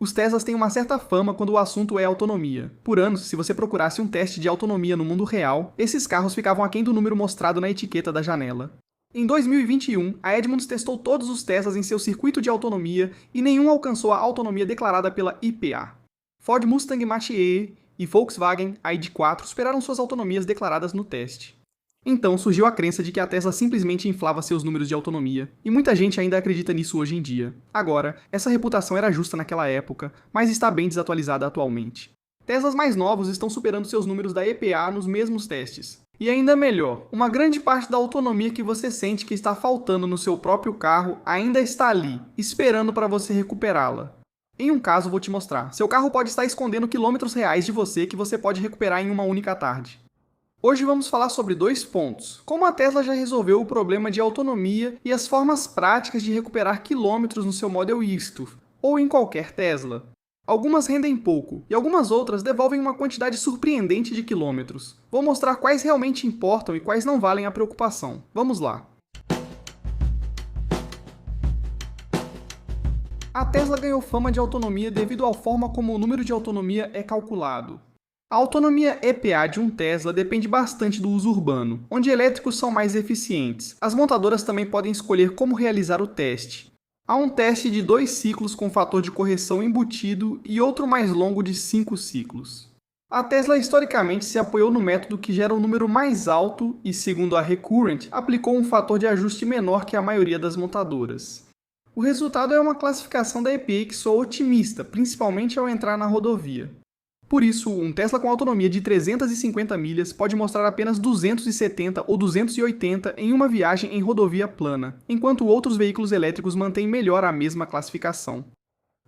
Os Teslas têm uma certa fama quando o assunto é autonomia. Por anos, se você procurasse um teste de autonomia no mundo real, esses carros ficavam aquém do número mostrado na etiqueta da janela. Em 2021, a Edmunds testou todos os Teslas em seu circuito de autonomia e nenhum alcançou a autonomia declarada pela EPA. Ford Mustang Mach-E e Volkswagen ID.4 superaram suas autonomias declaradas no teste. Então surgiu a crença de que a Tesla simplesmente inflava seus números de autonomia, e muita gente ainda acredita nisso hoje em dia. Agora, essa reputação era justa naquela época, mas está bem desatualizada atualmente. Teslas mais novos estão superando seus números da EPA nos mesmos testes. E ainda melhor, uma grande parte da autonomia que você sente que está faltando no seu próprio carro ainda está ali, esperando para você recuperá-la. Em um caso vou te mostrar, seu carro pode estar escondendo quilômetros reais de você que você pode recuperar em uma única tarde. Hoje vamos falar sobre 2 pontos, como a Tesla já resolveu o problema de autonomia e as formas práticas de recuperar quilômetros no seu Model Isto, ou em qualquer Tesla. Algumas rendem pouco, e algumas outras devolvem uma quantidade surpreendente de quilômetros. Vou mostrar quais realmente importam e quais não valem a preocupação. Vamos lá! A Tesla ganhou fama de autonomia devido à forma como o número de autonomia é calculado. A autonomia EPA de um Tesla depende bastante do uso urbano, onde elétricos são mais eficientes. As montadoras também podem escolher como realizar o teste. Há um teste de 2 ciclos com fator de correção embutido e outro mais longo de 5 ciclos. A Tesla historicamente se apoiou no método que gera um número mais alto e, segundo a Recurrent, aplicou um fator de ajuste menor que a maioria das montadoras. O resultado é uma classificação da EPA que soa otimista, principalmente ao entrar na rodovia. Por isso, um Tesla com autonomia de 350 milhas pode mostrar apenas 270 ou 280 em uma viagem em rodovia plana, enquanto outros veículos elétricos mantêm melhor a mesma classificação.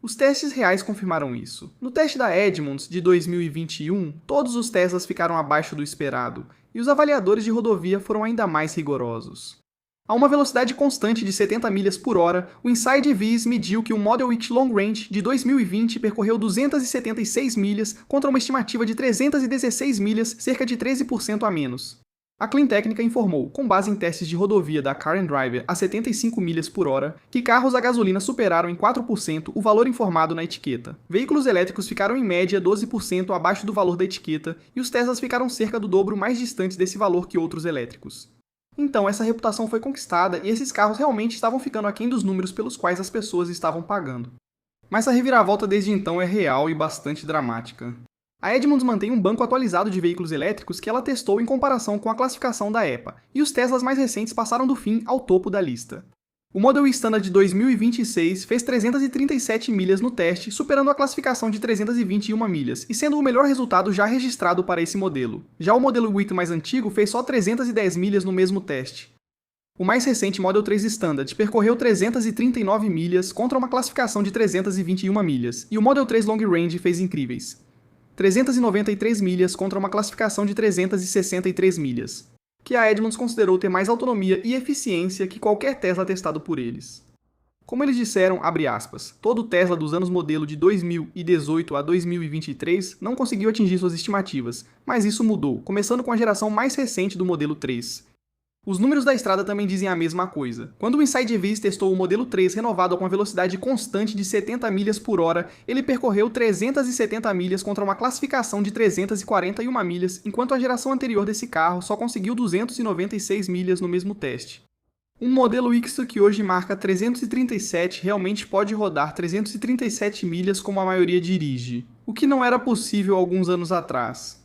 Os testes reais confirmaram isso. No teste da Edmunds de 2021, todos os Teslas ficaram abaixo do esperado, e os avaliadores de rodovia foram ainda mais rigorosos. A uma velocidade constante de 70 milhas por hora, o Inside Viz mediu que o Model X Long Range de 2020 percorreu 276 milhas contra uma estimativa de 316 milhas, cerca de 13% a menos. A Clean Technica informou, com base em testes de rodovia da Car and Driver a 75 milhas por hora, que carros a gasolina superaram em 4% o valor informado na etiqueta. Veículos elétricos ficaram em média 12% abaixo do valor da etiqueta e os Teslas ficaram cerca do dobro mais distantes desse valor que outros elétricos. Então, essa reputação foi conquistada e esses carros realmente estavam ficando aquém dos números pelos quais as pessoas estavam pagando. Mas a reviravolta desde então é real e bastante dramática. A Edmunds mantém um banco atualizado de veículos elétricos que ela testou em comparação com a classificação da EPA, e os Teslas mais recentes passaram do fim ao topo da lista. O Model E Standard de 2026 fez 337 milhas no teste, superando a classificação de 321 milhas, e sendo o melhor resultado já registrado para esse modelo. Já o modelo E mais antigo fez só 310 milhas no mesmo teste. O mais recente Model 3 Standard percorreu 339 milhas contra uma classificação de 321 milhas, e o Model 3 Long Range fez incríveis 393 milhas contra uma classificação de 363 milhas. Que a Edmunds considerou ter mais autonomia e eficiência que qualquer Tesla testado por eles. Como eles disseram, abre aspas, todo Tesla dos anos modelo de 2018 a 2023 não conseguiu atingir suas estimativas, mas isso mudou, começando com a geração mais recente do modelo 3. Os números da estrada também dizem a mesma coisa. Quando o Inside Viz testou o modelo 3 renovado com a velocidade constante de 70 milhas por hora, ele percorreu 370 milhas contra uma classificação de 341 milhas, enquanto a geração anterior desse carro só conseguiu 296 milhas no mesmo teste. Um modelo X que hoje marca 337 realmente pode rodar 337 milhas como a maioria dirige, o que não era possível alguns anos atrás.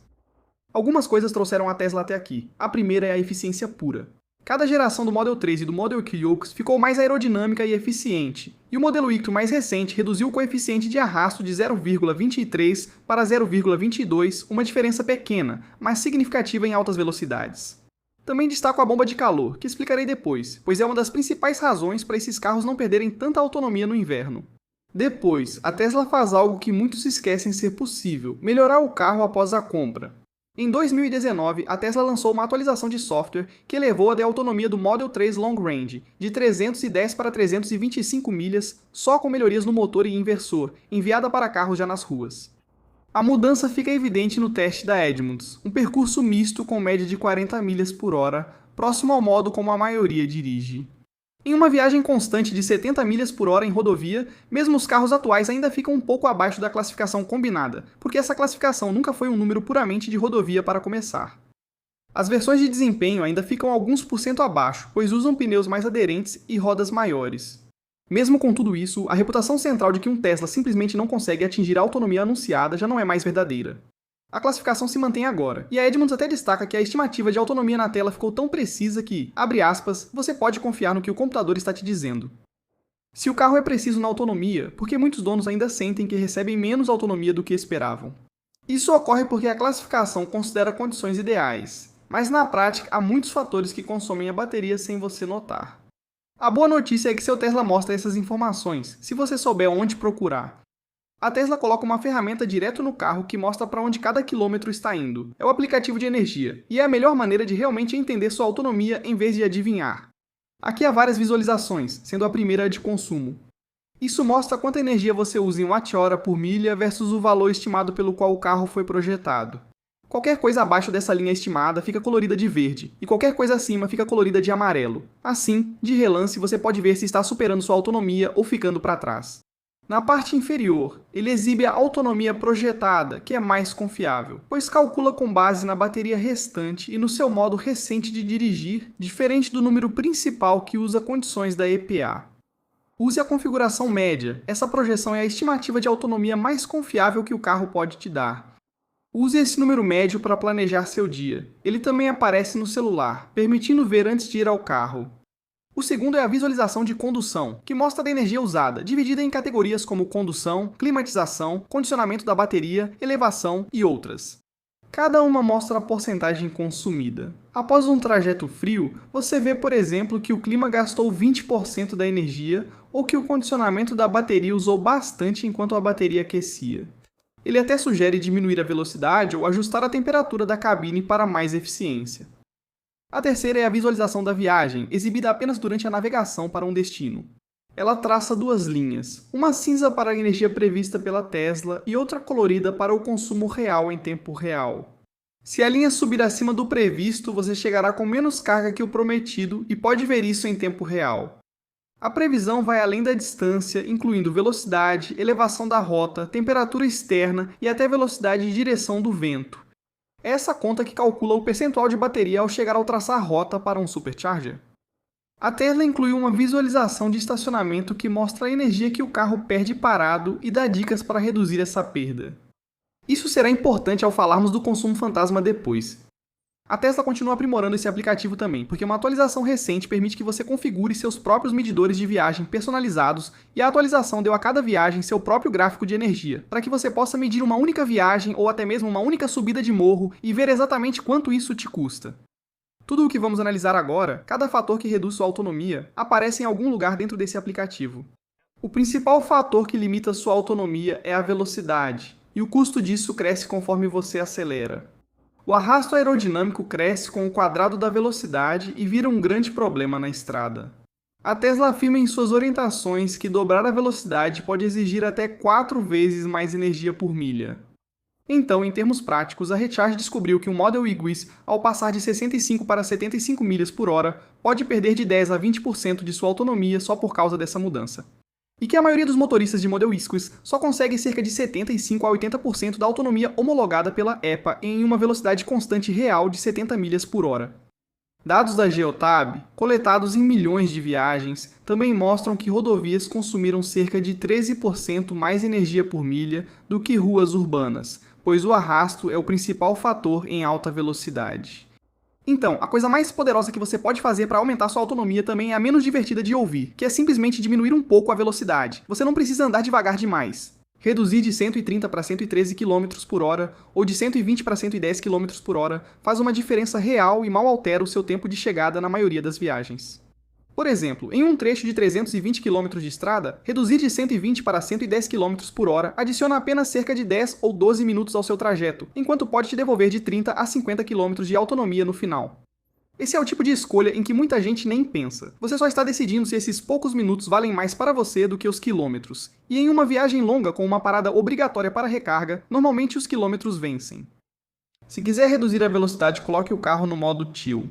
Algumas coisas trouxeram a Tesla até aqui. A primeira é a eficiência pura. Cada geração do Model 3 e do Model Q ficou mais aerodinâmica e eficiente, e o Modelo Y mais recente reduziu o coeficiente de arrasto de 0,23 para 0,22, uma diferença pequena, mas significativa em altas velocidades. Também destaco a bomba de calor, que explicarei depois, pois é uma das principais razões para esses carros não perderem tanta autonomia no inverno. Depois, a Tesla faz algo que muitos esquecem ser possível, melhorar o carro após a compra. Em 2019, a Tesla lançou uma atualização de software que elevou a autonomia do Model 3 Long Range de 310 para 325 milhas só com melhorias no motor e inversor, enviada para carros já nas ruas. A mudança fica evidente no teste da Edmunds, um percurso misto com média de 40 milhas por hora, próximo ao modo como a maioria dirige. Em uma viagem constante de 70 milhas por hora em rodovia, mesmo os carros atuais ainda ficam um pouco abaixo da classificação combinada, porque essa classificação nunca foi um número puramente de rodovia para começar. As versões de desempenho ainda ficam alguns por cento abaixo, pois usam pneus mais aderentes e rodas maiores. Mesmo com tudo isso, a reputação central de que um Tesla simplesmente não consegue atingir a autonomia anunciada já não é mais verdadeira. A classificação se mantém agora, e a Edmunds até destaca que a estimativa de autonomia na tela ficou tão precisa que, abre aspas, você pode confiar no que o computador está te dizendo. Se o carro é preciso na autonomia, por que muitos donos ainda sentem que recebem menos autonomia do que esperavam? Isso ocorre porque a classificação considera condições ideais, mas na prática há muitos fatores que consomem a bateria sem você notar. A boa notícia é que seu Tesla mostra essas informações, se você souber onde procurar. A Tesla coloca uma ferramenta direto no carro que mostra para onde cada quilômetro está indo. É o aplicativo de energia, e é a melhor maneira de realmente entender sua autonomia em vez de adivinhar. Aqui há várias visualizações, sendo a primeira a de consumo. Isso mostra quanta energia você usa em watt-hora por milha versus o valor estimado pelo qual o carro foi projetado. Qualquer coisa abaixo dessa linha estimada fica colorida de verde, e qualquer coisa acima fica colorida de amarelo. Assim, de relance, você pode ver se está superando sua autonomia ou ficando para trás. Na parte inferior, ele exibe a autonomia projetada, que é mais confiável, pois calcula com base na bateria restante e no seu modo recente de dirigir, diferente do número principal que usa condições da EPA. Use a configuração média, essa projeção é a estimativa de autonomia mais confiável que o carro pode te dar. Use esse número médio para planejar seu dia. Ele também aparece no celular, permitindo ver antes de ir ao carro. O segundo é a visualização de condução, que mostra a energia usada, dividida em categorias como condução, climatização, condicionamento da bateria, elevação e outras. Cada uma mostra a porcentagem consumida. Após um trajeto frio, você vê, por exemplo, que o clima gastou 20% da energia ou que o condicionamento da bateria usou bastante enquanto a bateria aquecia. Ele até sugere diminuir a velocidade ou ajustar a temperatura da cabine para mais eficiência. A terceira é a visualização da viagem, exibida apenas durante a navegação para um destino. Ela traça duas linhas, uma cinza para a energia prevista pela Tesla e outra colorida para o consumo real em tempo real. Se a linha subir acima do previsto, você chegará com menos carga que o prometido e pode ver isso em tempo real. A previsão vai além da distância, incluindo velocidade, elevação da rota, temperatura externa e até velocidade e direção do vento. É essa conta que calcula o percentual de bateria ao chegar ao traçar rota para um supercharger. A Tesla inclui uma visualização de estacionamento que mostra a energia que o carro perde parado e dá dicas para reduzir essa perda. Isso será importante ao falarmos do consumo fantasma depois. A Tesla continua aprimorando esse aplicativo também, porque uma atualização recente permite que você configure seus próprios medidores de viagem personalizados e a atualização deu a cada viagem seu próprio gráfico de energia, para que você possa medir uma única viagem ou até mesmo uma única subida de morro e ver exatamente quanto isso te custa. Tudo o que vamos analisar agora, cada fator que reduz sua autonomia, aparece em algum lugar dentro desse aplicativo. O principal fator que limita sua autonomia é a velocidade, e o custo disso cresce conforme você acelera. O arrasto aerodinâmico cresce com o quadrado da velocidade e vira um grande problema na estrada. A Tesla afirma em suas orientações que dobrar a velocidade pode exigir até 4 vezes mais energia por milha. Então, em termos práticos, a Recharge descobriu que o Model Y Gwis, ao passar de 65 para 75 milhas por hora, pode perder de 10 a 20% de sua autonomia só por causa dessa mudança. E que a maioria dos motoristas de Model Y Gwis só consegue cerca de 75 a 80% da autonomia homologada pela EPA em uma velocidade constante real de 70 milhas por hora. Dados da Geotab, coletados em milhões de viagens, também mostram que rodovias consumiram cerca de 13% mais energia por milha do que ruas urbanas, pois o arrasto é o principal fator em alta velocidade. Então, a coisa mais poderosa que você pode fazer para aumentar sua autonomia também é a menos divertida de ouvir, que é simplesmente diminuir um pouco a velocidade. Você não precisa andar devagar demais. Reduzir de 130 para 113 km por hora ou de 120 para 110 km por hora faz uma diferença real e mal altera o seu tempo de chegada na maioria das viagens. Por exemplo, em um trecho de 320 km de estrada, reduzir de 120 para 110 km por hora adiciona apenas cerca de 10 ou 12 minutos ao seu trajeto, enquanto pode te devolver de 30 a 50 km de autonomia no final. Esse é o tipo de escolha em que muita gente nem pensa. Você só está decidindo se esses poucos minutos valem mais para você do que os quilômetros. E em uma viagem longa com uma parada obrigatória para recarga, normalmente os quilômetros vencem. Se quiser reduzir a velocidade, coloque o carro no modo Chill.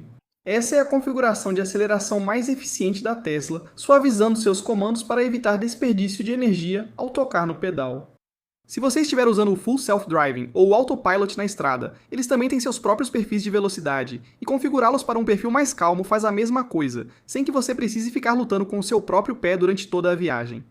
Essa é a configuração de aceleração mais eficiente da Tesla, suavizando seus comandos para evitar desperdício de energia ao tocar no pedal. Se você estiver usando o Full Self-Driving ou o Autopilot na estrada, eles também têm seus próprios perfis de velocidade, e configurá-los para um perfil mais calmo faz a mesma coisa, sem que você precise ficar lutando com o seu próprio pé durante toda a viagem.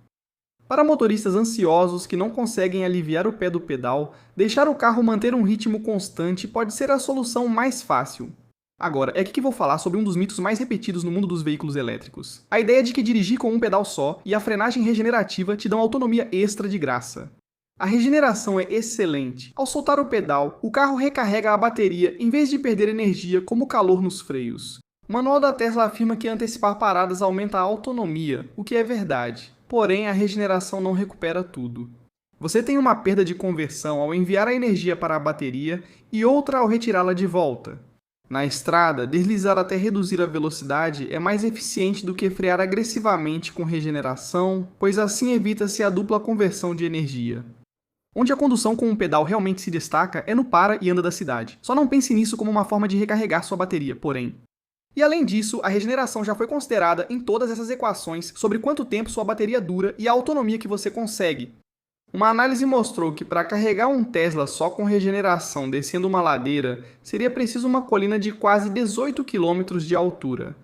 Para motoristas ansiosos que não conseguem aliviar o pé do pedal, deixar o carro manter um ritmo constante pode ser a solução mais fácil. Agora, é aqui que vou falar sobre um dos mitos mais repetidos no mundo dos veículos elétricos. A ideia de que dirigir com um pedal só e a frenagem regenerativa te dão autonomia extra de graça. A regeneração é excelente. Ao soltar o pedal, o carro recarrega a bateria em vez de perder energia como calor nos freios. O manual da Tesla afirma que antecipar paradas aumenta a autonomia, o que é verdade. Porém, a regeneração não recupera tudo. Você tem uma perda de conversão ao enviar a energia para a bateria e outra ao retirá-la de volta. Na estrada, deslizar até reduzir a velocidade é mais eficiente do que frear agressivamente com regeneração, pois assim evita-se a dupla conversão de energia. Onde a condução com um pedal realmente se destaca é no para e anda da cidade. Só não pense nisso como uma forma de recarregar sua bateria, porém. E além disso, a regeneração já foi considerada em todas essas equações sobre quanto tempo sua bateria dura e a autonomia que você consegue. Uma análise mostrou que para carregar um Tesla só com regeneração descendo uma ladeira, seria preciso uma colina de quase 18 km de altura.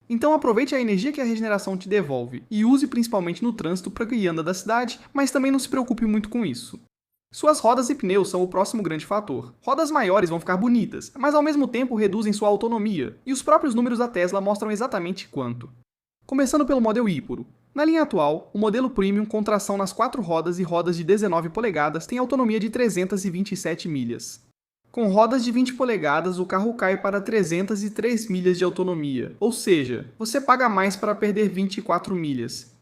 Então aproveite a energia que a regeneração te devolve e use principalmente no trânsito para quem anda da cidade, mas também não se preocupe muito com isso. Suas rodas e pneus são o próximo grande fator. Rodas maiores vão ficar bonitas, mas ao mesmo tempo reduzem sua autonomia, e os próprios números da Tesla mostram exatamente quanto. Começando pelo Model Y Puro. Na linha atual, o modelo Premium com tração nas 4 rodas e rodas de 19 polegadas tem autonomia de 327 milhas. Com rodas de 20 polegadas, o carro cai para 303 milhas de autonomia, ou seja, você paga mais para perder 24 milhas.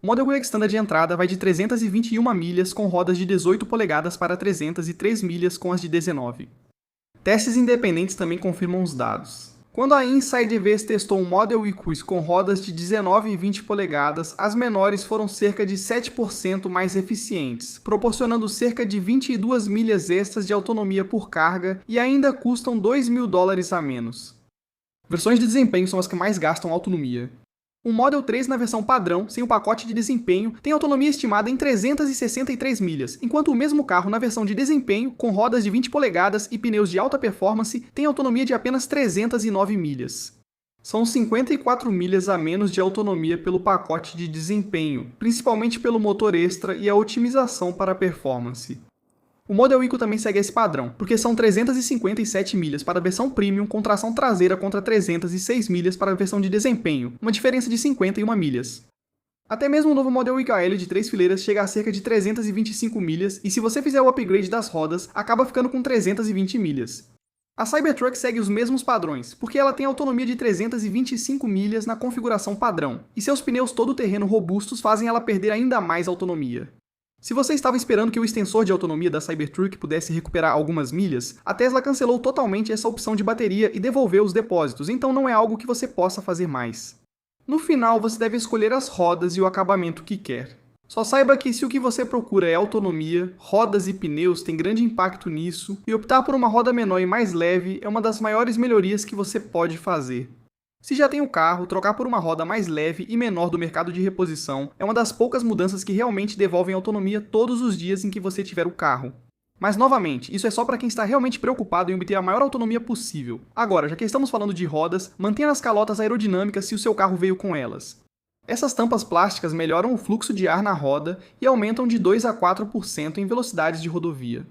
O Model Y Standard de entrada vai de 321 milhas com rodas de 18 polegadas para 303 milhas com as de 19. Testes independentes também confirmam os dados. Quando a Inside EVs testou um Model Y Cruise com rodas de 19 e 20 polegadas, as menores foram cerca de 7% mais eficientes, proporcionando cerca de 22 milhas extras de autonomia por carga e ainda custam $2.000 a menos. Versões de desempenho são as que mais gastam autonomia. O Model 3 na versão padrão, sem o pacote de desempenho, tem autonomia estimada em 363 milhas, enquanto o mesmo carro na versão de desempenho, com rodas de 20 polegadas e pneus de alta performance, tem autonomia de apenas 309 milhas. São 54 milhas a menos de autonomia pelo pacote de desempenho, principalmente pelo motor extra e a otimização para a performance. O Model Y também segue esse padrão, porque são 357 milhas para a versão Premium com tração traseira contra 306 milhas para a versão de desempenho, uma diferença de 51 milhas. Até mesmo o novo Model YKL de 3 fileiras chega a cerca de 325 milhas e se você fizer o upgrade das rodas, acaba ficando com 320 milhas. A Cybertruck segue os mesmos padrões, porque ela tem autonomia de 325 milhas na configuração padrão, e seus pneus todo-terreno robustos fazem ela perder ainda mais autonomia. Se você estava esperando que o extensor de autonomia da Cybertruck pudesse recuperar algumas milhas, a Tesla cancelou totalmente essa opção de bateria e devolveu os depósitos, então não é algo que você possa fazer mais. No final, você deve escolher as rodas e o acabamento que quer. Só saiba que se o que você procura é autonomia, rodas e pneus têm grande impacto nisso, e optar por uma roda menor e mais leve é uma das maiores melhorias que você pode fazer. Se já tem o carro, trocar por uma roda mais leve e menor do mercado de reposição é uma das poucas mudanças que realmente devolvem autonomia todos os dias em que você tiver o carro. Mas novamente, isso é só para quem está realmente preocupado em obter a maior autonomia possível. Agora, já que estamos falando de rodas, mantenha as calotas aerodinâmicas se o seu carro veio com elas. Essas tampas plásticas melhoram o fluxo de ar na roda e aumentam de 2 a 4% em velocidades de rodovia.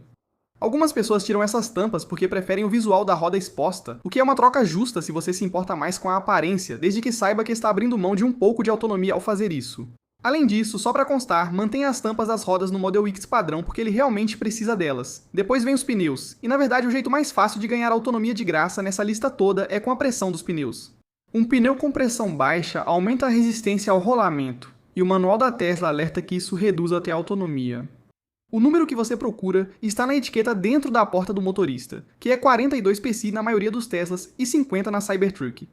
Algumas pessoas tiram essas tampas porque preferem o visual da roda exposta, o que é uma troca justa se você se importa mais com a aparência, desde que saiba que está abrindo mão de um pouco de autonomia ao fazer isso. Além disso, só para constar, mantenha as tampas das rodas no Model X padrão porque ele realmente precisa delas. Depois vem os pneus, e na verdade o jeito mais fácil de ganhar autonomia de graça nessa lista toda é com a pressão dos pneus. Um pneu com pressão baixa aumenta a resistência ao rolamento, e o manual da Tesla alerta que isso reduz até a autonomia. O número que você procura está na etiqueta dentro da porta do motorista, que é 42 PSI na maioria dos Teslas e 50 na Cybertruck.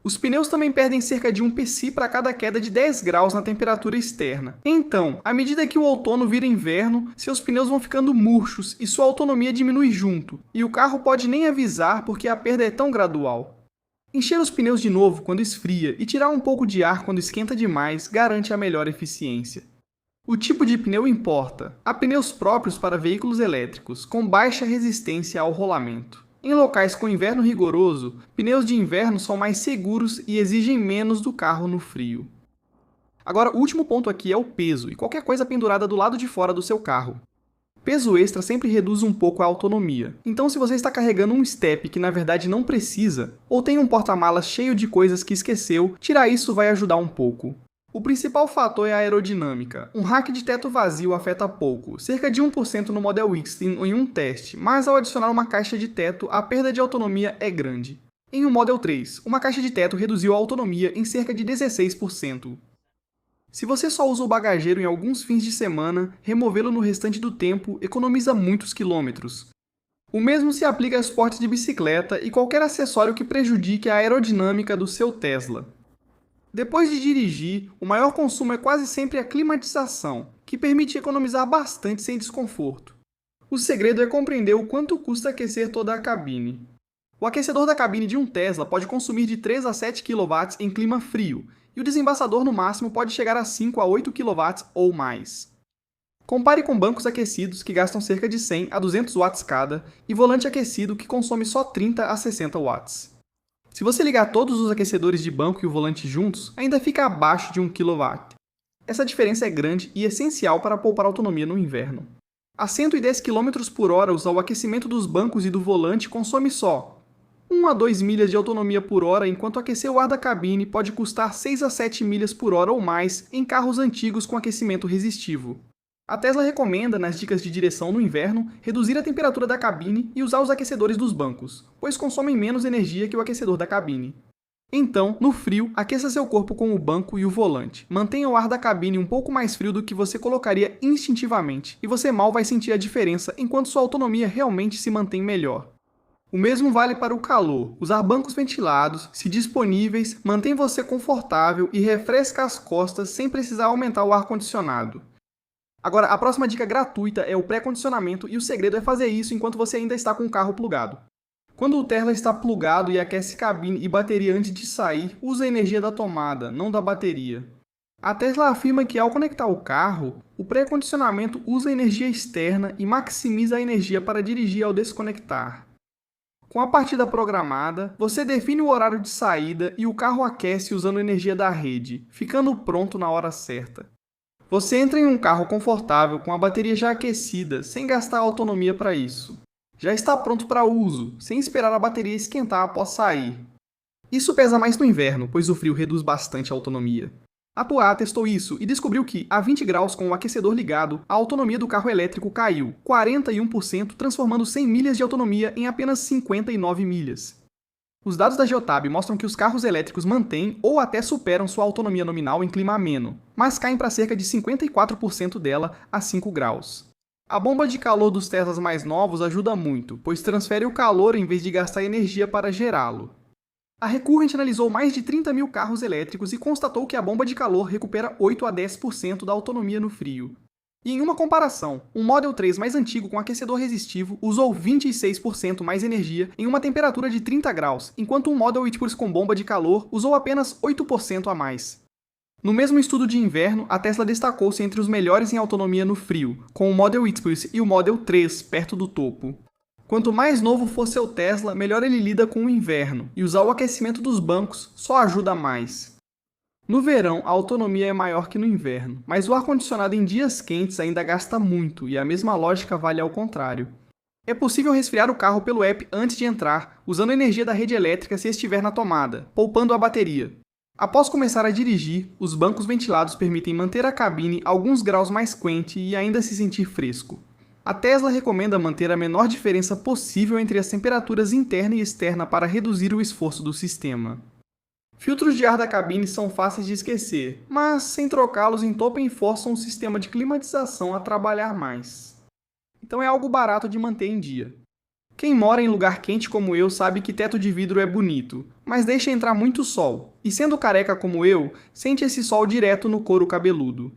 Os pneus também perdem cerca de 1 PSI para cada queda de 10 graus na temperatura externa. Então, à medida que o outono vira inverno, seus pneus vão ficando murchos e sua autonomia diminui junto, e o carro pode nem avisar porque a perda é tão gradual. Encher os pneus de novo quando esfria e tirar um pouco de ar quando esquenta demais garante a melhor eficiência. O tipo de pneu importa. Há pneus próprios para veículos elétricos, com baixa resistência ao rolamento. Em locais com inverno rigoroso, pneus de inverno são mais seguros e exigem menos do carro no frio. Agora, o último ponto aqui é o peso e qualquer coisa pendurada do lado de fora do seu carro. Peso extra sempre reduz um pouco a autonomia, então se você está carregando um step que na verdade não precisa, ou tem um porta-malas cheio de coisas que esqueceu, tirar isso vai ajudar um pouco. O principal fator é a aerodinâmica. Um rack de teto vazio afeta pouco, cerca de 1% no Model X em um teste, mas ao adicionar uma caixa de teto, a perda de autonomia é grande. Em um Model 3, uma caixa de teto reduziu a autonomia em cerca de 16%. Se você só usa o bagageiro em alguns fins de semana, removê-lo no restante do tempo economiza muitos quilômetros. O mesmo se aplica a esportes de bicicleta e qualquer acessório que prejudique a aerodinâmica do seu Tesla. Depois de dirigir, o maior consumo é quase sempre a climatização, que permite economizar bastante sem desconforto. O segredo é compreender o quanto custa aquecer toda a cabine. O aquecedor da cabine de um Tesla pode consumir de 3 a 7 kW em clima frio, e o desembaçador no máximo pode chegar a 5 a 8 kW ou mais. Compare com bancos aquecidos que gastam cerca de 100 a 200 watts cada e volante aquecido que consome só 30 a 60 watts. Se você ligar todos os aquecedores de banco e o volante juntos, ainda fica abaixo de 1 kW. Essa diferença é grande e essencial para poupar autonomia no inverno. A 110 km por hora, o aquecimento dos bancos e do volante consome só 1 a 2 milhas de autonomia por hora, enquanto aquecer o ar da cabine pode custar 6 a 7 milhas por hora ou mais em carros antigos com aquecimento resistivo. A Tesla recomenda, nas dicas de direção no inverno, reduzir a temperatura da cabine e usar os aquecedores dos bancos, pois consomem menos energia que o aquecedor da cabine. Então, no frio, aqueça seu corpo com o banco e o volante. Mantenha o ar da cabine um pouco mais frio do que você colocaria instintivamente, e você mal vai sentir a diferença enquanto sua autonomia realmente se mantém melhor. O mesmo vale para o calor. Usar bancos ventilados, se disponíveis, mantém você confortável e refresca as costas sem precisar aumentar o ar-condicionado. Agora, a próxima dica gratuita é o pré-condicionamento e o segredo é fazer isso enquanto você ainda está com o carro plugado. Quando o Tesla está plugado e aquece cabine e bateria antes de sair, usa a energia da tomada, não da bateria. A Tesla afirma que ao conectar o carro, o pré-condicionamento usa energia externa e maximiza a energia para dirigir ao desconectar. Com a partida programada, você define o horário de saída e o carro aquece usando energia da rede, ficando pronto na hora certa. Você entra em um carro confortável com a bateria já aquecida, sem gastar autonomia para isso. Já está pronto para uso, sem esperar a bateria esquentar após sair. Isso pesa mais no inverno, pois o frio reduz bastante a autonomia. A Poa testou isso e descobriu que, a 20 graus com o aquecedor ligado, a autonomia do carro elétrico caiu 41%, transformando 100 milhas de autonomia em apenas 59 milhas. Os dados da Geotab mostram que os carros elétricos mantêm ou até superam sua autonomia nominal em clima ameno, mas caem para cerca de 54% dela a 5 graus. A bomba de calor dos Teslas mais novos ajuda muito, pois transfere o calor em vez de gastar energia para gerá-lo. A Recurrent analisou mais de 30 mil carros elétricos e constatou que a bomba de calor recupera 8 a 10% da autonomia no frio. E em uma comparação, um Model 3 mais antigo com aquecedor resistivo usou 26% mais energia em uma temperatura de 30 graus, enquanto um Model Y com bomba de calor usou apenas 8% a mais. No mesmo estudo de inverno, a Tesla destacou-se entre os melhores em autonomia no frio, com o Model Y e o Model 3 perto do topo. Quanto mais novo for seu Tesla, melhor ele lida com o inverno, e usar o aquecimento dos bancos só ajuda mais. No verão, a autonomia é maior que no inverno, mas o ar-condicionado em dias quentes ainda gasta muito, e a mesma lógica vale ao contrário. É possível resfriar o carro pelo app antes de entrar, usando a energia da rede elétrica se estiver na tomada, poupando a bateria. Após começar a dirigir, os bancos ventilados permitem manter a cabine alguns graus mais quente e ainda se sentir fresco. A Tesla recomenda manter a menor diferença possível entre as temperaturas interna e externa para reduzir o esforço do sistema. Filtros de ar da cabine são fáceis de esquecer, mas sem trocá-los entopem e forçam o sistema de climatização a trabalhar mais. Então é algo barato de manter em dia. Quem mora em lugar quente como eu sabe que teto de vidro é bonito, mas deixa entrar muito sol, e sendo careca como eu, sente esse sol direto no couro cabeludo.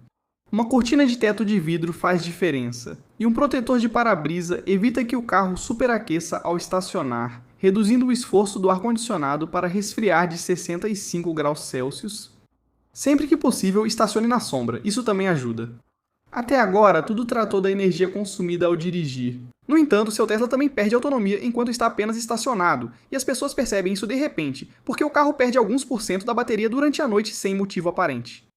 Uma cortina de teto de vidro faz diferença, e um protetor de para-brisa evita que o carro superaqueça ao estacionar, reduzindo o esforço do ar-condicionado para resfriar de 65 graus Celsius. Sempre que possível, estacione na sombra, isso também ajuda. Até agora, tudo tratou da energia consumida ao dirigir. No entanto, seu Tesla também perde autonomia enquanto está apenas estacionado, e as pessoas percebem isso de repente, porque o carro perde alguns por cento da bateria durante a noite sem motivo aparente.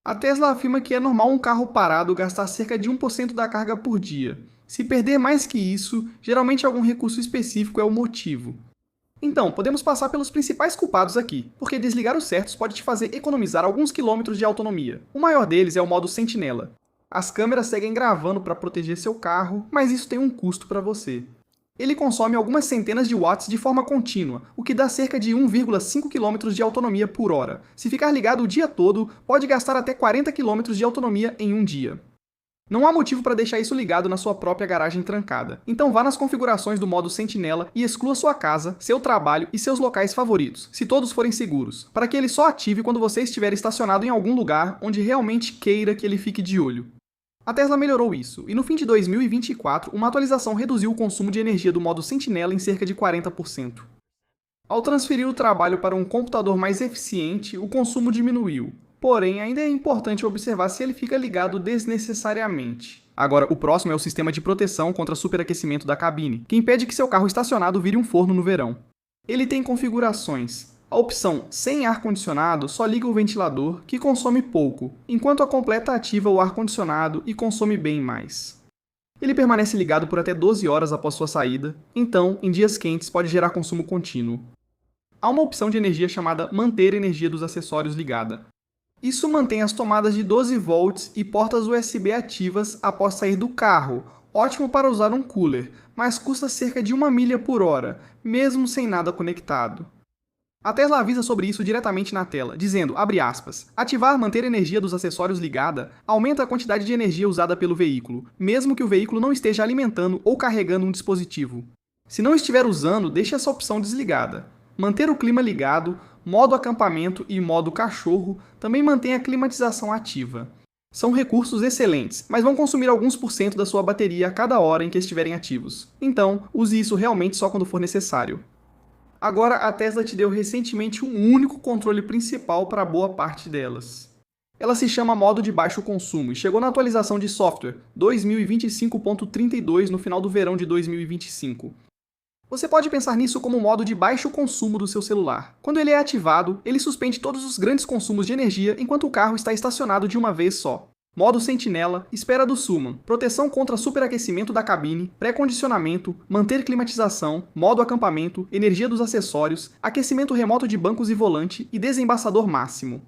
A Tesla afirma que é normal um carro parado gastar cerca de 1% da carga por dia. Se perder mais que isso, geralmente algum recurso específico é o motivo. Então, podemos passar pelos principais culpados aqui, porque desligar os certos pode te fazer economizar alguns quilômetros de autonomia. O maior deles é o modo sentinela. As câmeras seguem gravando para proteger seu carro, mas isso tem um custo para você. Ele consome algumas centenas de watts de forma contínua, o que dá cerca de 1,5 km de autonomia por hora. Se ficar ligado o dia todo, pode gastar até 40 km de autonomia em um dia. Não há motivo para deixar isso ligado na sua própria garagem trancada. Então vá nas configurações do modo sentinela e exclua sua casa, seu trabalho e seus locais favoritos, se todos forem seguros, para que ele só ative quando você estiver estacionado em algum lugar onde realmente queira que ele fique de olho. A Tesla melhorou isso, e no fim de 2024, uma atualização reduziu o consumo de energia do modo sentinela em cerca de 40%. Ao transferir o trabalho para um computador mais eficiente, o consumo diminuiu. Porém, ainda é importante observar se ele fica ligado desnecessariamente. Agora, o próximo é o sistema de proteção contra superaquecimento da cabine, que impede que seu carro estacionado vire um forno no verão. Ele tem configurações. A opção sem ar-condicionado só liga o ventilador, que consome pouco, enquanto a completa ativa o ar-condicionado e consome bem mais. Ele permanece ligado por até 12 horas após sua saída, então, em dias quentes, pode gerar consumo contínuo. Há uma opção de energia chamada manter energia dos acessórios ligada. Isso mantém as tomadas de 12 volts e portas USB ativas após sair do carro, ótimo para usar um cooler, mas custa cerca de 1 milha por hora, mesmo sem nada conectado. A Tesla avisa sobre isso diretamente na tela, dizendo, abre aspas, ativar manter energia dos acessórios ligada aumenta a quantidade de energia usada pelo veículo, mesmo que o veículo não esteja alimentando ou carregando um dispositivo. Se não estiver usando, deixe essa opção desligada. Manter o clima ligado, modo acampamento e modo cachorro também mantém a climatização ativa. São recursos excelentes, mas vão consumir alguns por cento da sua bateria a cada hora em que estiverem ativos. Então, use isso realmente só quando for necessário. Agora, a Tesla te deu recentemente um único controle principal para boa parte delas. Ela se chama modo de baixo consumo e chegou na atualização de software 2025.32 no final do verão de 2025. Você pode pensar nisso como um modo de baixo consumo do seu celular. Quando ele é ativado, ele suspende todos os grandes consumos de energia enquanto o carro está estacionado de uma vez só. Modo sentinela, espera do Suman, proteção contra superaquecimento da cabine, pré-condicionamento, manter climatização, modo acampamento, energia dos acessórios, aquecimento remoto de bancos e volante e desembaçador máximo.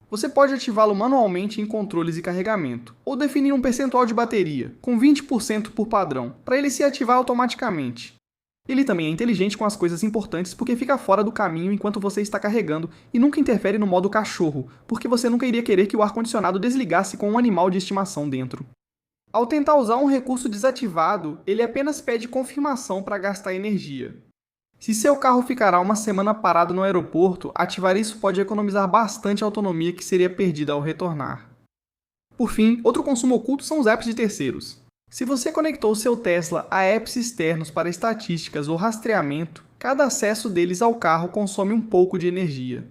Você pode ativá-lo manualmente em controles e carregamento, ou definir um percentual de bateria, com 20% por padrão, para ele se ativar automaticamente. Ele também é inteligente com as coisas importantes porque fica fora do caminho enquanto você está carregando e nunca interfere no modo cachorro, porque você nunca iria querer que o ar-condicionado desligasse com um animal de estimação dentro. Ao tentar usar um recurso desativado, ele apenas pede confirmação para gastar energia. Se seu carro ficará uma semana parado no aeroporto, ativar isso pode economizar bastante autonomia que seria perdida ao retornar. Por fim, outro consumo oculto são os apps de terceiros. Se você conectou seu Tesla a apps externos para estatísticas ou rastreamento, cada acesso deles ao carro consome um pouco de energia.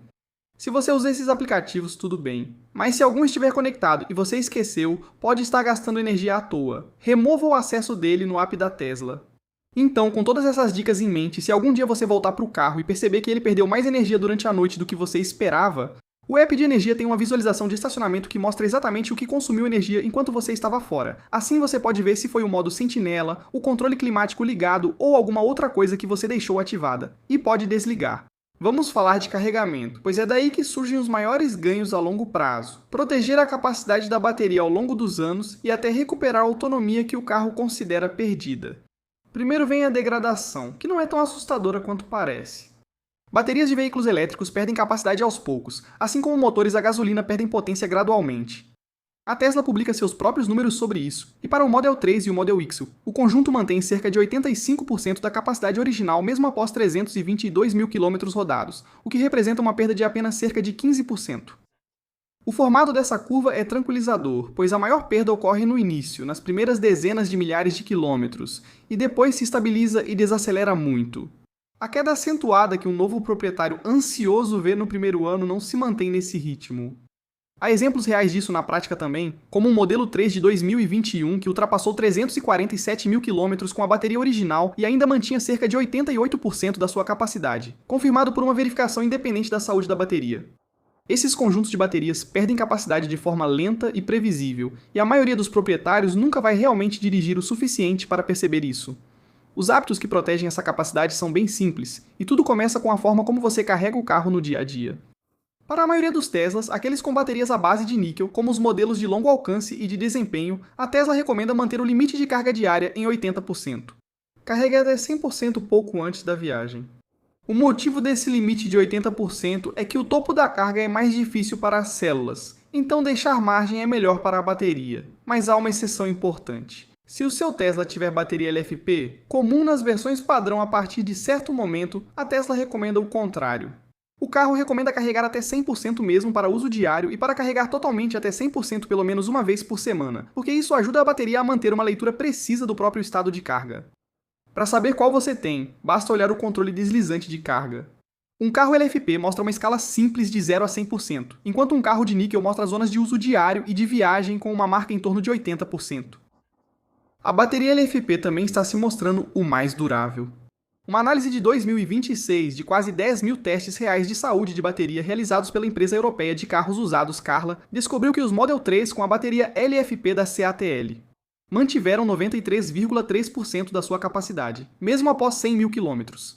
Se você usa esses aplicativos, tudo bem. Mas se algum estiver conectado e você esqueceu, pode estar gastando energia à toa. Remova o acesso dele no app da Tesla. Então, com todas essas dicas em mente, se algum dia você voltar para o carro e perceber que ele perdeu mais energia durante a noite do que você esperava, o app de energia tem uma visualização de estacionamento que mostra exatamente o que consumiu energia enquanto você estava fora. Assim você pode ver se foi o modo sentinela, o controle climático ligado ou alguma outra coisa que você deixou ativada. E pode desligar. Vamos falar de carregamento, pois é daí que surgem os maiores ganhos a longo prazo. Proteger a capacidade da bateria ao longo dos anos e até recuperar a autonomia que o carro considera perdida. Primeiro vem a degradação, que não é tão assustadora quanto parece. Baterias de veículos elétricos perdem capacidade aos poucos, assim como motores a gasolina perdem potência gradualmente. A Tesla publica seus próprios números sobre isso, e para o Model 3 e o Model X, o conjunto mantém cerca de 85% da capacidade original mesmo após 322 mil quilômetros rodados, o que representa uma perda de apenas cerca de 15%. O formato dessa curva é tranquilizador, pois a maior perda ocorre no início, nas primeiras dezenas de milhares de quilômetros, e depois se estabiliza e desacelera muito. A queda acentuada que um novo proprietário ansioso vê no primeiro ano não se mantém nesse ritmo. Há exemplos reais disso na prática também, como um modelo 3 de 2021 que ultrapassou 347 mil quilômetros com a bateria original e ainda mantinha cerca de 88% da sua capacidade, confirmado por uma verificação independente da saúde da bateria. Esses conjuntos de baterias perdem capacidade de forma lenta e previsível, e a maioria dos proprietários nunca vai realmente dirigir o suficiente para perceber isso. Os hábitos que protegem essa capacidade são bem simples, e tudo começa com a forma como você carrega o carro no dia a dia. Para a maioria dos Teslas, aqueles com baterias à base de níquel, como os modelos de longo alcance e de desempenho, a Tesla recomenda manter o limite de carga diária em 80%. Carregue até 100% pouco antes da viagem. O motivo desse limite de 80% é que o topo da carga é mais difícil para as células, então deixar margem é melhor para a bateria. Mas há uma exceção importante. Se o seu Tesla tiver bateria LFP, comum nas versões padrão a partir de certo momento, a Tesla recomenda o contrário. O carro recomenda carregar até 100% mesmo para uso diário e para carregar totalmente até 100% pelo menos uma vez por semana, porque isso ajuda a bateria a manter uma leitura precisa do próprio estado de carga. Para saber qual você tem, basta olhar o controle deslizante de carga. Um carro LFP mostra uma escala simples de 0 a 100%, enquanto um carro de níquel mostra zonas de uso diário e de viagem com uma marca em torno de 80%. A bateria LFP também está se mostrando o mais durável. Uma análise de 2026 de quase 10 mil testes reais de saúde de bateria realizados pela empresa europeia de carros usados Carla descobriu que os Model 3 com a bateria LFP da CATL mantiveram 93,3% da sua capacidade, mesmo após 100 mil quilômetros.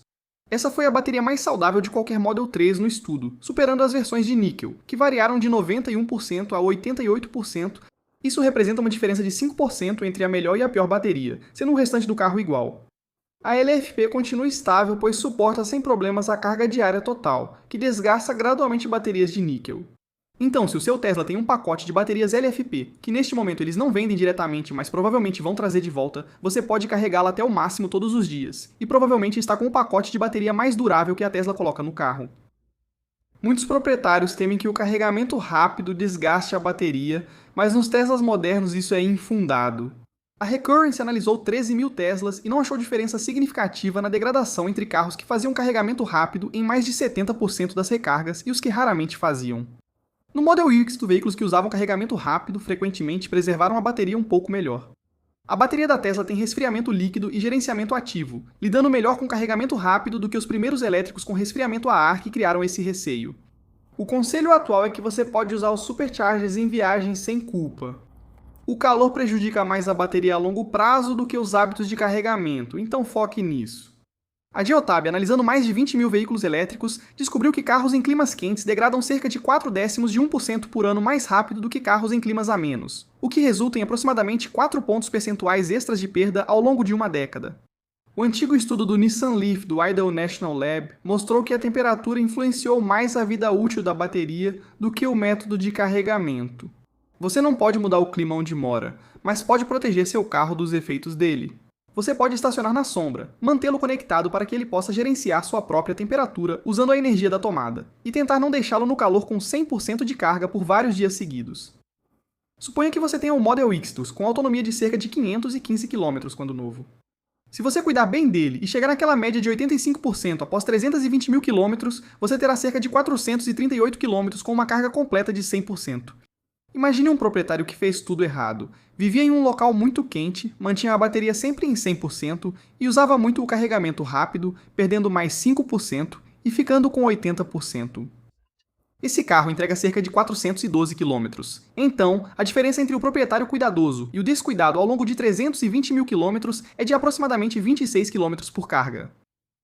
Essa foi a bateria mais saudável de qualquer Model 3 no estudo, superando as versões de níquel, que variaram de 91% a 88%. Isso representa uma diferença de 5% entre a melhor e a pior bateria, sendo o restante do carro igual. A LFP continua estável, pois suporta sem problemas a carga diária total, que desgasta gradualmente baterias de níquel. Então, se o seu Tesla tem um pacote de baterias LFP, que neste momento eles não vendem diretamente, mas provavelmente vão trazer de volta, você pode carregá-la até o máximo todos os dias, e provavelmente está com o pacote de bateria mais durável que a Tesla coloca no carro. Muitos proprietários temem que o carregamento rápido desgaste a bateria, mas nos Teslas modernos isso é infundado. A Recurrence analisou 13 mil Teslas e não achou diferença significativa na degradação entre carros que faziam carregamento rápido em mais de 70% das recargas e os que raramente faziam. No Model X, veículos que usavam carregamento rápido frequentemente preservaram a bateria um pouco melhor. A bateria da Tesla tem resfriamento líquido e gerenciamento ativo, lidando melhor com carregamento rápido do que os primeiros elétricos com resfriamento a ar que criaram esse receio. O conselho atual é que você pode usar os superchargers em viagens sem culpa. O calor prejudica mais a bateria a longo prazo do que os hábitos de carregamento, então foque nisso. A Geotab, analisando mais de 20 mil veículos elétricos, descobriu que carros em climas quentes degradam cerca de 0,4% por ano mais rápido do que carros em climas amenos, o que resulta em aproximadamente 4 pontos percentuais extras de perda ao longo de uma década. O antigo estudo do Nissan Leaf do Idaho National Lab mostrou que a temperatura influenciou mais a vida útil da bateria do que o método de carregamento. Você não pode mudar o clima onde mora, mas pode proteger seu carro dos efeitos dele. Você pode estacionar na sombra, mantê-lo conectado para que ele possa gerenciar sua própria temperatura usando a energia da tomada, e tentar não deixá-lo no calor com 100% de carga por vários dias seguidos. Suponha que você tenha um Model X com autonomia de cerca de 515 km quando novo. Se você cuidar bem dele e chegar naquela média de 85% após 320 mil km, você terá cerca de 438 km com uma carga completa de 100%. Imagine um proprietário que fez tudo errado. Vivia em um local muito quente, mantinha a bateria sempre em 100% e usava muito o carregamento rápido, perdendo mais 5% e ficando com 80%. Esse carro entrega cerca de 412 km. Então, a diferença entre o proprietário cuidadoso e o descuidado ao longo de 320 mil km é de aproximadamente 26 km por carga.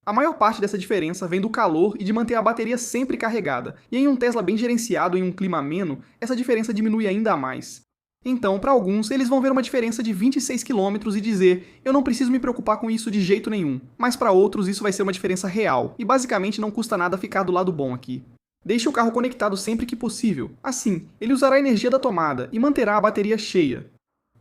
A maior parte dessa diferença vem do calor e de manter a bateria sempre carregada, e em um Tesla bem gerenciado em um clima ameno, essa diferença diminui ainda mais. Então, para alguns, eles vão ver uma diferença de 26 km e dizer eu não preciso me preocupar com isso de jeito nenhum, mas para outros isso vai ser uma diferença real, e basicamente não custa nada ficar do lado bom aqui. Deixe o carro conectado sempre que possível, assim, ele usará a energia da tomada e manterá a bateria cheia.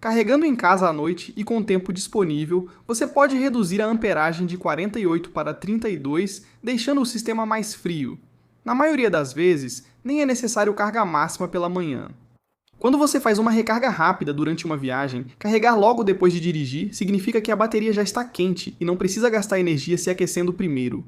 Carregando em casa à noite e com tempo disponível, você pode reduzir a amperagem de 48 para 32, deixando o sistema mais frio. Na maioria das vezes, nem é necessário carga máxima pela manhã. Quando você faz uma recarga rápida durante uma viagem, carregar logo depois de dirigir significa que a bateria já está quente e não precisa gastar energia se aquecendo primeiro.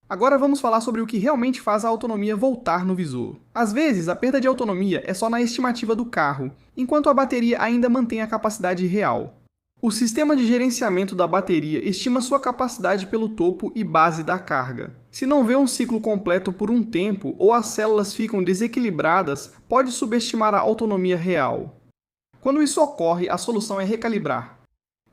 Agora vamos falar sobre o que realmente faz a autonomia voltar no visor. Às vezes, a perda de autonomia é só na estimativa do carro, enquanto a bateria ainda mantém a capacidade real. O sistema de gerenciamento da bateria estima sua capacidade pelo topo e base da carga. Se não vê um ciclo completo por um tempo ou as células ficam desequilibradas, pode subestimar a autonomia real. Quando isso ocorre, a solução é recalibrar.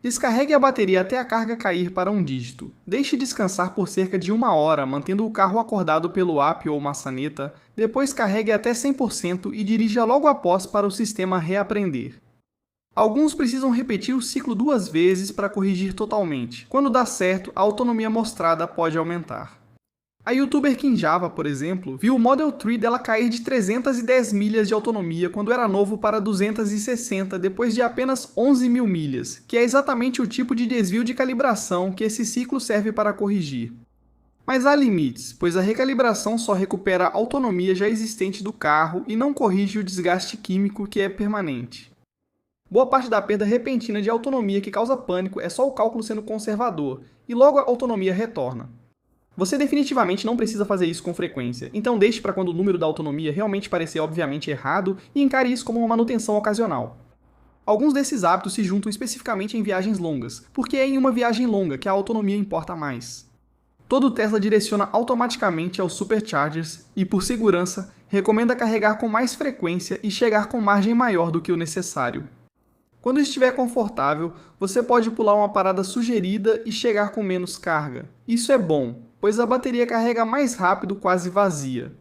Descarregue a bateria até a carga cair para um dígito. Deixe descansar por cerca de 1 hora, mantendo o carro acordado pelo app ou maçaneta. Depois carregue até 100% e dirija logo após para o sistema reaprender. Alguns precisam repetir o ciclo 2 vezes para corrigir totalmente. Quando dá certo, a autonomia mostrada pode aumentar. A youtuber Kinjava, por exemplo, viu o Model 3 dela cair de 310 milhas de autonomia quando era novo para 260 depois de apenas 11.000 milhas, que é exatamente o tipo de desvio de calibração que esse ciclo serve para corrigir. Mas há limites, pois a recalibração só recupera a autonomia já existente do carro e não corrige o desgaste químico que é permanente. Boa parte da perda repentina de autonomia que causa pânico é só o cálculo sendo conservador, e logo a autonomia retorna. Você definitivamente não precisa fazer isso com frequência, então deixe para quando o número da autonomia realmente parecer obviamente errado e encare isso como uma manutenção ocasional. Alguns desses hábitos se juntam especificamente em viagens longas, porque é em uma viagem longa que a autonomia importa mais. Todo Tesla direciona automaticamente aos superchargers e, por segurança, recomenda carregar com mais frequência e chegar com margem maior do que o necessário. Quando estiver confortável, você pode pular uma parada sugerida e chegar com menos carga. Isso é bom, pois a bateria carrega mais rápido quase vazia.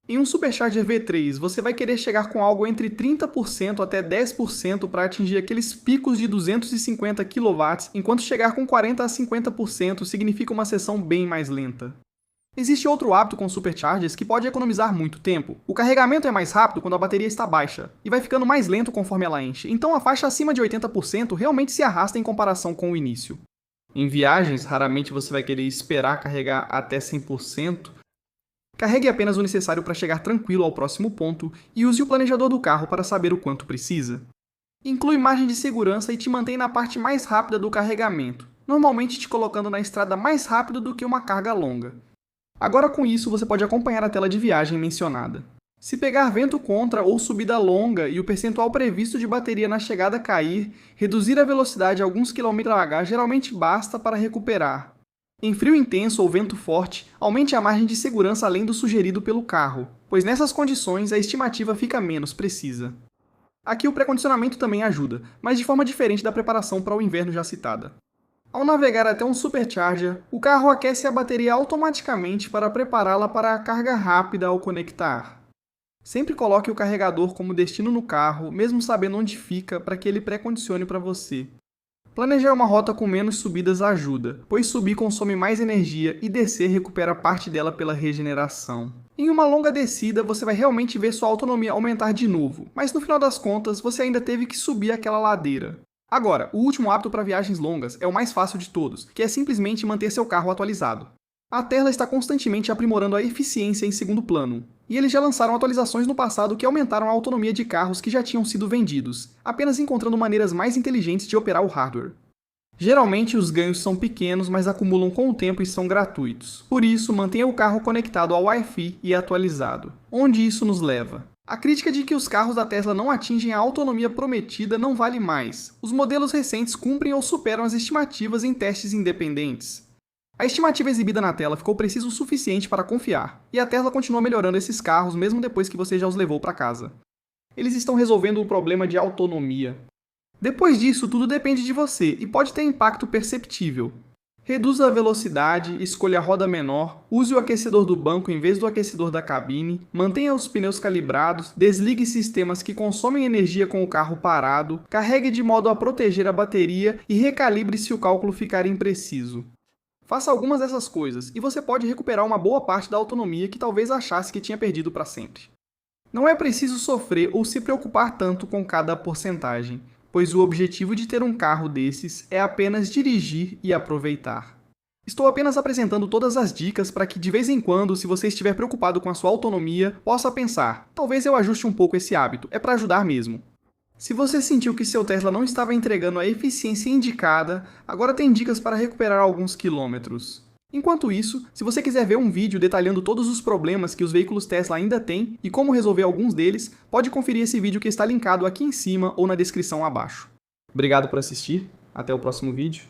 Em um Supercharger V3, você vai querer chegar com algo entre 30% até 10% para atingir aqueles picos de 250 kW, enquanto chegar com 40% a 50% significa uma sessão bem mais lenta. Existe outro hábito com superchargers que pode economizar muito tempo. O carregamento é mais rápido quando a bateria está baixa, e vai ficando mais lento conforme ela enche, então a faixa acima de 80% realmente se arrasta em comparação com o início. Em viagens, raramente você vai querer esperar carregar até 100%. Carregue apenas o necessário para chegar tranquilo ao próximo ponto e use o planejador do carro para saber o quanto precisa. Inclui margem de segurança e te mantém na parte mais rápida do carregamento, normalmente te colocando na estrada mais rápido do que uma carga longa. Agora com isso você pode acompanhar a tela de viagem mencionada. Se pegar vento contra ou subida longa e o percentual previsto de bateria na chegada cair, reduzir a velocidade a alguns km/h geralmente basta para recuperar. Em frio intenso ou vento forte, aumente a margem de segurança além do sugerido pelo carro, pois nessas condições a estimativa fica menos precisa. Aqui o pré-condicionamento também ajuda, mas de forma diferente da preparação para o inverno já citada. Ao navegar até um supercharger, o carro aquece a bateria automaticamente para prepará-la para a carga rápida ao conectar. Sempre coloque o carregador como destino no carro, mesmo sabendo onde fica, para que ele pré-condicione para você. Planejar uma rota com menos subidas ajuda, pois subir consome mais energia e descer recupera parte dela pela regeneração. Em uma longa descida, você vai realmente ver sua autonomia aumentar de novo, mas no final das contas, você ainda teve que subir aquela ladeira. Agora, o último hábito para viagens longas é o mais fácil de todos, que é simplesmente manter seu carro atualizado. A Tesla está constantemente aprimorando a eficiência em segundo plano, e eles já lançaram atualizações no passado que aumentaram a autonomia de carros que já tinham sido vendidos, apenas encontrando maneiras mais inteligentes de operar o hardware. Geralmente os ganhos são pequenos, mas acumulam com o tempo e são gratuitos. Por isso, mantenha o carro conectado ao Wi-Fi e atualizado. Onde isso nos leva? A crítica de que os carros da Tesla não atingem a autonomia prometida não vale mais. Os modelos recentes cumprem ou superam as estimativas em testes independentes. A estimativa exibida na tela ficou precisa o suficiente para confiar, e a Tesla continua melhorando esses carros mesmo depois que você já os levou para casa. Eles estão resolvendo o problema de autonomia. Depois disso, tudo depende de você e pode ter impacto perceptível. Reduza a velocidade, escolha a roda menor, use o aquecedor do banco em vez do aquecedor da cabine, mantenha os pneus calibrados, desligue sistemas que consomem energia com o carro parado, carregue de modo a proteger a bateria e recalibre se o cálculo ficar impreciso. Faça algumas dessas coisas e você pode recuperar uma boa parte da autonomia que talvez achasse que tinha perdido para sempre. Não é preciso sofrer ou se preocupar tanto com cada porcentagem, pois o objetivo de ter um carro desses é apenas dirigir e aproveitar. Estou apenas apresentando todas as dicas para que de vez em quando, se você estiver preocupado com a sua autonomia, possa pensar, talvez eu ajuste um pouco esse hábito, é para ajudar mesmo. Se você sentiu que seu Tesla não estava entregando a eficiência indicada, agora tem dicas para recuperar alguns quilômetros. Enquanto isso, se você quiser ver um vídeo detalhando todos os problemas que os veículos Tesla ainda têm e como resolver alguns deles, pode conferir esse vídeo que está linkado aqui em cima ou na descrição abaixo. Obrigado por assistir, até o próximo vídeo.